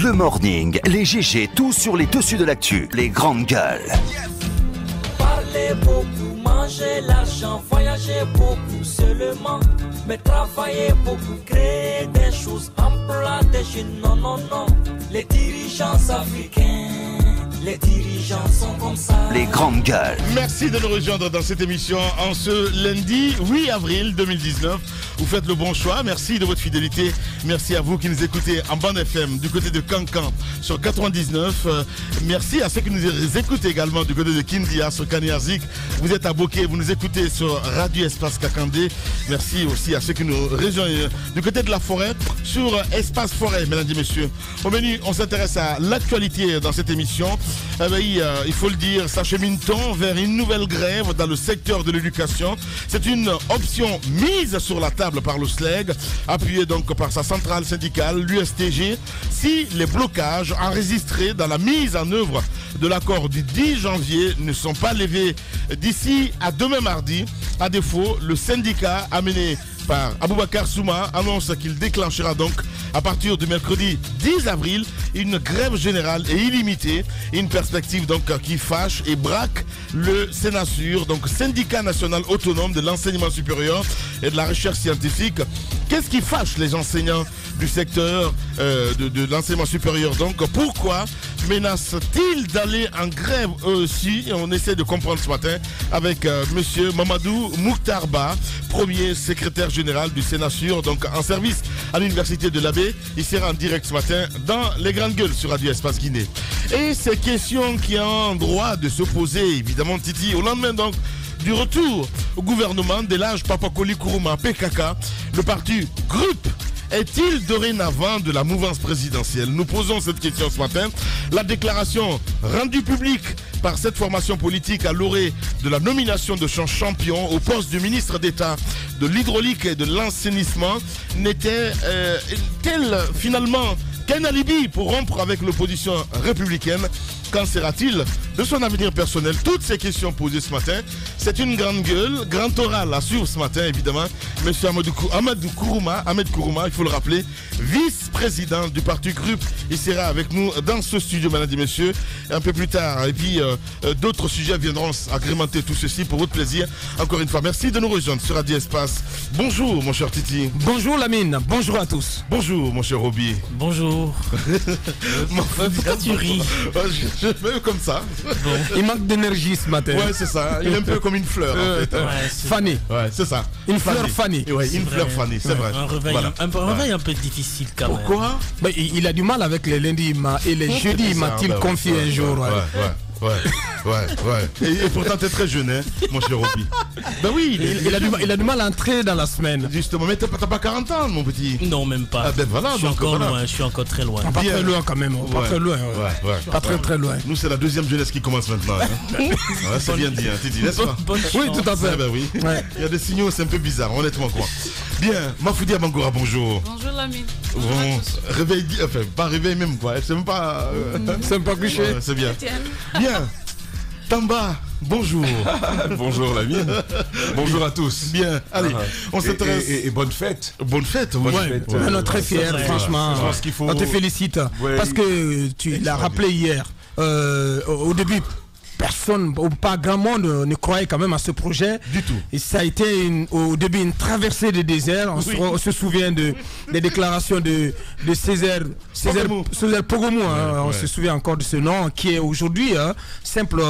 Le morning, les GG, tout sur les dessus de l'actu, les grandes gueules. Parler beaucoup, manger l'argent, voyager beaucoup seulement, mais travailler beaucoup, créer des choses, emploi des jeunes, non, non, non. Les dirigeants africains, les dirigeants sont comme ça. Les grandes gueules. Merci de nous rejoindre dans cette émission en ce lundi 8 avril 2019. Vous faites le bon choix. Merci de votre fidélité. Merci à vous qui nous écoutez en bande FM du côté de Cancan sur 99. Merci à ceux qui nous écoutent également du côté de Kindia sur Kaniazik. Vous êtes à Bokeh, vous nous écoutez sur Radio Espace Kakandé. Merci aussi à ceux qui nous rejoignent du côté de la forêt sur Espace Forêt, mesdames et messieurs. Au menu, on s'intéresse à l'actualité dans cette émission. Il faut le dire, s'achemine-t-on vers une nouvelle grève dans le secteur de l'éducation. C'est une option mise sur la table par le SLEG, appuyée donc par sa centrale syndicale, l'USTG, si les blocages enregistrés dans la mise en œuvre de l'accord du 10 janvier ne sont pas levés d'ici à demain mardi. À défaut, le syndicat amené par Aboubakar Souma annonce qu'il déclenchera donc à partir du mercredi 10 avril une grève générale et illimitée, une perspective donc qui fâche et braque le Sénasur, donc syndicat national autonome de l'enseignement supérieur et de la recherche scientifique. Qu'est-ce qui fâche les enseignants du secteur de l'enseignement supérieur? Donc pourquoi menacent-ils d'aller en grève eux aussi? On essaie de comprendre ce matin avec monsieur Mamadou Mouktarba, premier secrétaire général du Sénasur, donc en service à l'université de l'Abbé. Il sera en direct ce matin dans les grandes gueules sur Radio Espace Guinée. Et ces questions qui ont droit de se poser, évidemment, Titi, au lendemain donc du retour au gouvernement d'Elhadji Papakoli Kourouma, PKK, le parti GRUP est-il dorénavant de la mouvance présidentielle? Nous posons cette question ce matin. La déclaration rendue publique par cette formation politique à l'orée de la nomination de son champion au poste de ministre d'État de l'hydraulique et de l'assainissement n'était-elle finalement qu'un alibi pour rompre avec l'opposition républicaine? Qu'en sera-t-il de son avenir personnel? Toutes ces questions posées ce matin, c'est une grande gueule, grand oral à suivre ce matin évidemment. Monsieur Ahmed Kourouma, il faut le rappeler, vice-président du parti GRUP, il sera avec nous dans ce studio, mesdames et messieurs, un peu plus tard. Et puis d'autres sujets viendront agrémenter tout ceci pour votre plaisir. Encore une fois, merci de nous rejoindre sur Radio Espace. Bonjour mon cher Titi. Bonjour Lamine, bonjour à tous. Bonjour mon cher Roby. Bonjour. Pourquoi tu ris? Je fais comme ça. Bon. Il manque d'énergie ce matin. Ouais, c'est ça. Il est un peu comme une fleur en fait. Ouais, fanée. Ouais, c'est ça. Une fleur fanée. Ouais, une fleur fanée, c'est vrai. Un réveil, Voilà. un réveil un peu difficile quand même. Pourquoi? Mais il a du mal avec les lundis et les jeudis, m'a-t-il confié un jour. Ouais. Et pourtant, t'es très jeune, hein, mon cher Roby. Ben oui, Il a du mal à entrer dans la semaine. justement, mais t'as pas 40 ans, mon petit. Non, même pas. Ah ben voilà, je suis donc, encore voilà. loin, je suis encore très loin. Pas Bien. très loin quand même. Pas très loin. Ouais. Pas très loin. Nous, c'est la deuxième jeunesse qui commence maintenant. Hein. Ouais, c'est bien dit, hein, Titi, n'est-ce pas? Bonne Oui, chance. tout à fait. Eh ben oui. Ouais. Il y a des signaux, c'est un peu bizarre, honnêtement quoi. Bien, Mafoudi Abangoura, bonjour. Bonjour Lamine. Bon, réveil, enfin, pas réveil même quoi. C'est même pas. C'est pas couché. Ouais, c'est bien. Etienne. Bien. Tamba, bonjour. Bonjour Lamine. Bonjour à tous. Bien, allez, on s'intéresse. Et bonne fête. Bonne fête, oui. Bonne fête. On est très fiers, vrai. franchement. Je pense qu'il faut- On te félicite. Ouais. Parce que tu l'as rappelé hier. Au début, personne, ou pas grand monde ne croyait quand même à ce projet. Du tout. Et ça a été au début une traversée de désert. On se souvient des déclarations de Césaire Pogomou. On se souvient encore de ce nom, qui est aujourd'hui simple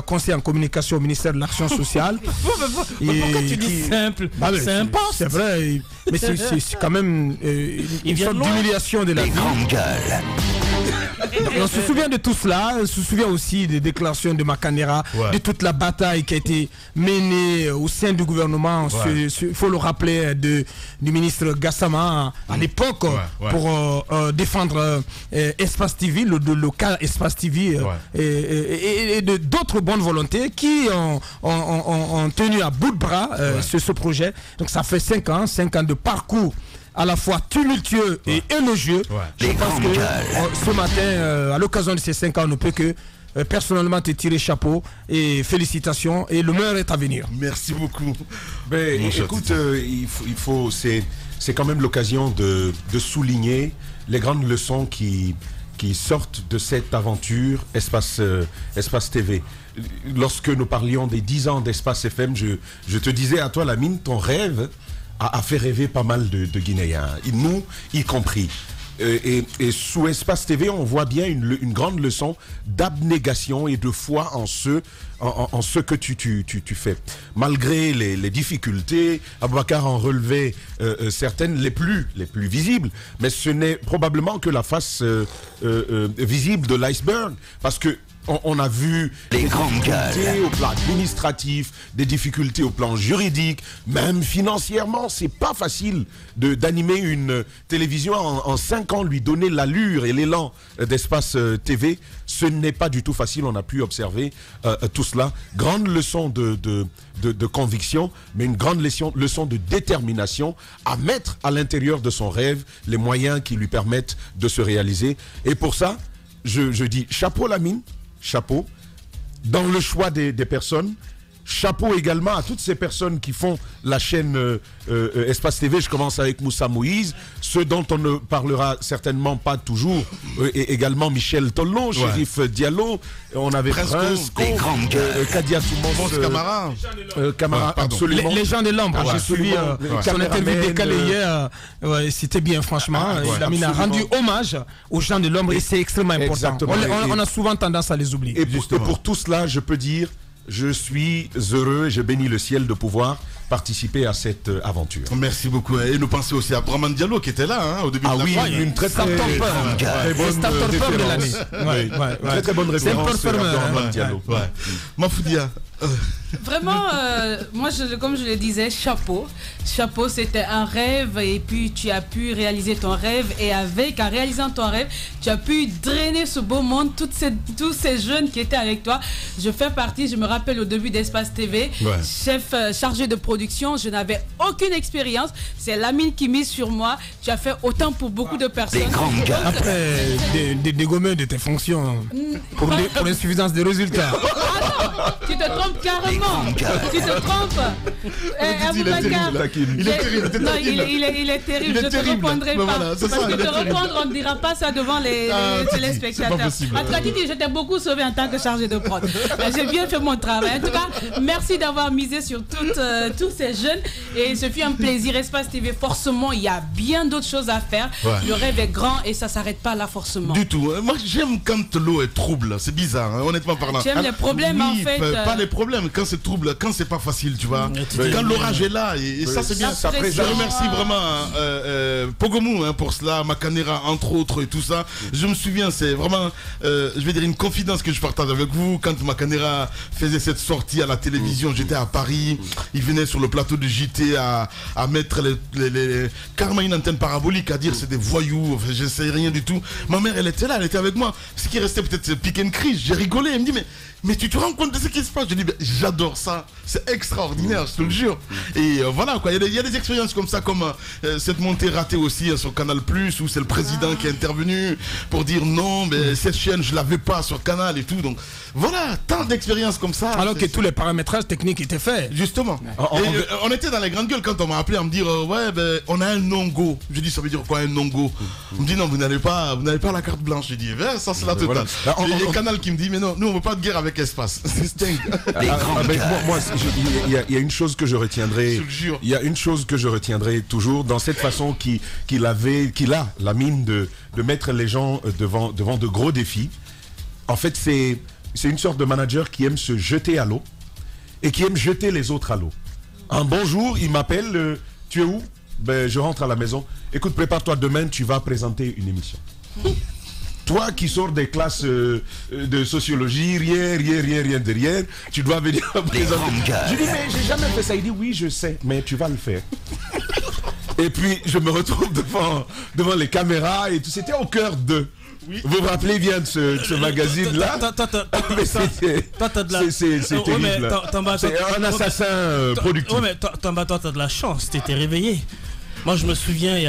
conseiller en communication au ministère de l'Action sociale. Pourquoi tu dis simple? C'est un poste. C'est vrai, mais c'est quand même une vient sorte de loin. d'humiliation de la Les vie. grandes gueules. On se souvient de tout cela, on se souvient aussi des déclarations de Makanera, Ouais. de toute la bataille qui a été menée au sein du gouvernement, Ouais. il faut le rappeler, du ministre Gassama à l'époque, Ouais. pour défendre Espace TV, le local Espace TV, et d'autres bonnes volontés qui ont tenu à bout de bras ce projet. Donc ça fait 5 ans de parcours à la fois tumultueux et élogieux. Je pense que ce matin, à l'occasion de ces 5 ans, on ne peut que personnellement te tirer chapeau et félicitations, et le meilleur est à venir. Merci beaucoup. Ben, Mon cher écoute, il faut c'est quand même l'occasion de souligner les grandes leçons qui qui sortent de cette aventure Espace TV. Lorsque nous parlions des 10 ans d'Espace FM, je te disais à toi, Lamine, ton rêve a fait rêver pas mal de Guinéens, nous y compris. Et sous Espace TV, on voit bien une grande leçon d'abnégation et de foi en ce que tu fais. Malgré les difficultés, Aboubacar en relevait certaines, les plus visibles, mais ce n'est probablement que la face visible de l'iceberg, parce que on a vu des difficultés au plan administratif, des difficultés au plan juridique, même financièrement. C'est pas facile d'animer une télévision en 5 ans, lui donner l'allure et l'élan d'Espace TV. Ce n'est pas du tout facile, on a pu observer tout cela. Grande leçon de conviction, mais une grande leçon de détermination à mettre à l'intérieur de son rêve les moyens qui lui permettent de se réaliser. Et pour ça, je dis chapeau Lamine. Chapeau, dans le choix des personnes, chapeau également à toutes ces personnes qui font la chaîne Espace TV. Je commence avec Moussa Moïse, ceux dont on ne parlera certainement pas toujours, et également Michel Tollon, Chérif Diallo, on avait Prince Kadia Soumons, Camara, absolument. Les gens de l'ombre, j'ai suivi son interview décalée hier, c'était bien franchement, Lamine a rendu hommage aux gens de l'ombre et c'est extrêmement important. On a souvent tendance à les oublier. Et pour tout cela, je peux dire, je suis heureux et je bénis le ciel de pouvoir participer à cette aventure. Merci beaucoup. Et nous pensons aussi à Brahman Diallo qui était là au début de la fois. Une très bonne référence de l'année. Très bonne référence à Brahman Diallo. Mafoudia. Vraiment, moi, comme je le disais, chapeau. Chapeau, c'était un rêve et puis tu as pu réaliser ton rêve. Et en réalisant ton rêve, tu as pu drainer ce beau monde, tous ces jeunes qui étaient avec toi. Je fais partie, je me rappelle au début d'Espace TV, chef chargé de production, je n'avais aucune expérience. C'est Lamine qui mise sur moi. Tu as fait autant pour beaucoup de personnes. Après, dégommer de tes fonctions pour l'insuffisance des résultats. Ah non, tu te trompes carrément. Tu te trompes. Il est terrible. Je ne te répondrai pas. Parce que te répondre, on ne dira pas ça devant les téléspectateurs. En tout cas, je t'ai beaucoup sauvé en tant que chargé de prod. J'ai bien fait mon travail. En tout cas, merci d'avoir misé sur tous ces jeunes. Et ce fut un plaisir. Espace TV, forcément, il y a bien d'autres choses à faire. Le rêve est grand et ça ne s'arrête pas là, forcément. Du tout. Moi, j'aime quand l'eau est trouble. C'est bizarre, honnêtement parlant. J'aime les problèmes, en fait. Pas les problèmes, quand c'est trouble, quand c'est pas facile, tu vois. Quand l'orage est là, et ça c'est bien. Je remercie vraiment Pogomou pour cela, Makanera entre autres et tout ça. Je me souviens, c'est vraiment, je vais dire une confidence que je partage avec vous. Quand Makanera faisait cette sortie à la télévision, j'étais à Paris, il venait sur le plateau de JT à mettre carrément une antenne parabolique, à dire c'est des voyous, je sais rien du tout. Ma mère, elle était là, elle était avec moi. Ce qui restait peut-être c'est pick and crise. J'ai rigolé, elle me dit mais tu te rends compte de ce qui se passe? Je dis j'adore ça, c'est extraordinaire, je te le jure. Et voilà quoi, il y a des expériences comme ça, comme cette montée ratée aussi sur Canal+, où c'est le président qui est intervenu pour dire non, mais cette chaîne je l'avais pas sur Canal et tout. Donc voilà, tant d'expériences comme ça. Alors que tous les paramétrages techniques étaient faits. Justement. On était dans les grandes gueules quand on m'a appelé à me dire on a un non-go. Je dis ça veut dire quoi un non-go? On me dit non, vous n'avez pas la carte blanche. Je dis ça c'est la totale. Et Canal qui me dit mais non, nous on veut pas de guerre avec Espace. Moi, il y a une chose que je retiendrai. Il y a une chose que je retiendrai toujours dans cette façon qu'il a la mine de mettre les gens devant de gros défis. En fait, c'est une sorte de manager qui aime se jeter à l'eau et qui aime jeter les autres à l'eau. Un bonjour, il m'appelle. Tu es où? Je rentre à la maison. Écoute, prépare-toi, demain tu vas présenter une émission. Toi qui sors des classes de sociologie, rien derrière, tu dois venir présenter. Je dis mais j'ai jamais fait ça. Il dit oui je sais, mais tu vas le faire. Et puis je me retrouve devant les caméras et tout. C'était au cœur de. Oui. Vous vous rappelez bien de ce magazine-là? C'est terrible. C'est un assassin productif. Oui, mais toi, t'as de la chance, t'étais réveillé. Moi, je me souviens, il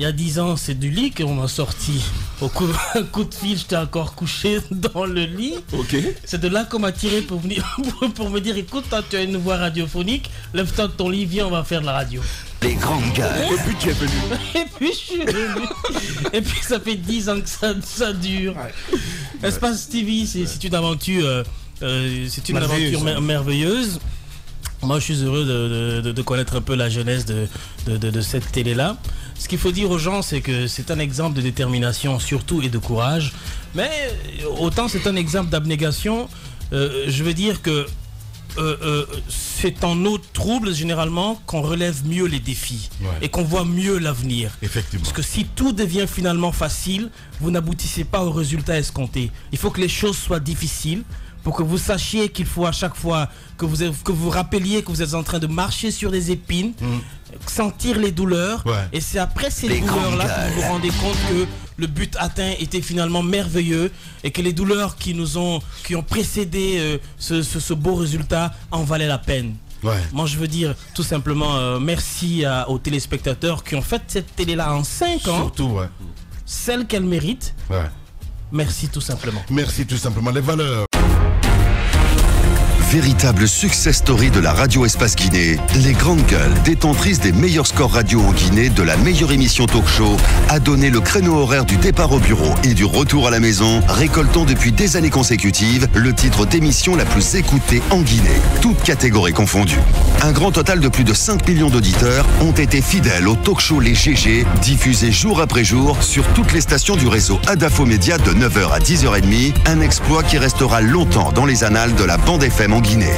y a 10 ans, c'est du lit qu'on m'a sorti. Au coup de fil, j'étais encore couché dans le lit. Ok. C'est de là qu'on m'a tiré pour me dire, écoute, toi, tu as une voix radiophonique, lève-toi de ton lit, viens, on va faire de la radio. Les grandes gueules. Et puis tu es venu. Et puis je suis venu. Et puis ça fait 10 ans que ça dure. Espace TV, c'est une aventure, merveilleuse. Moi, je suis heureux de connaître un peu la jeunesse de cette télé-là. Ce qu'il faut dire aux gens, c'est que c'est un exemple de détermination surtout et de courage. Mais autant c'est un exemple d'abnégation, je veux dire que c'est en eau trouble généralement qu'on relève mieux les défis et qu'on voit mieux l'avenir. Effectivement. Parce que si tout devient finalement facile, vous n'aboutissez pas au résultat escompté. Il faut que les choses soient difficiles pour que vous sachiez qu'il faut à chaque fois que vous rappeliez que vous êtes en train de marcher sur des épines, sentir les douleurs, et c'est après ces douleurs-là que vous vous rendez compte que le but atteint était finalement merveilleux et que les douleurs qui ont précédé ce beau résultat en valaient la peine. Moi je veux dire tout simplement merci aux téléspectateurs qui ont fait cette télé-là en 5 ans. Surtout, celle qu'elle mérite. Merci tout simplement. Merci tout simplement. Les valeurs. Véritable success story de la radio Espace Guinée, les grandes gueules, détentrices des meilleurs scores radio en Guinée, de la meilleure émission talk show, a donné le créneau horaire du départ au bureau et du retour à la maison, récoltant depuis des années consécutives le titre d'émission la plus écoutée en Guinée, toutes catégories confondues. Un grand total de plus de 5 millions d'auditeurs ont été fidèles au talk show Les GG, diffusé jour après jour sur toutes les stations du réseau Adafo Média de 9h à 10h30, un exploit qui restera longtemps dans les annales de la bande FM en Guinée.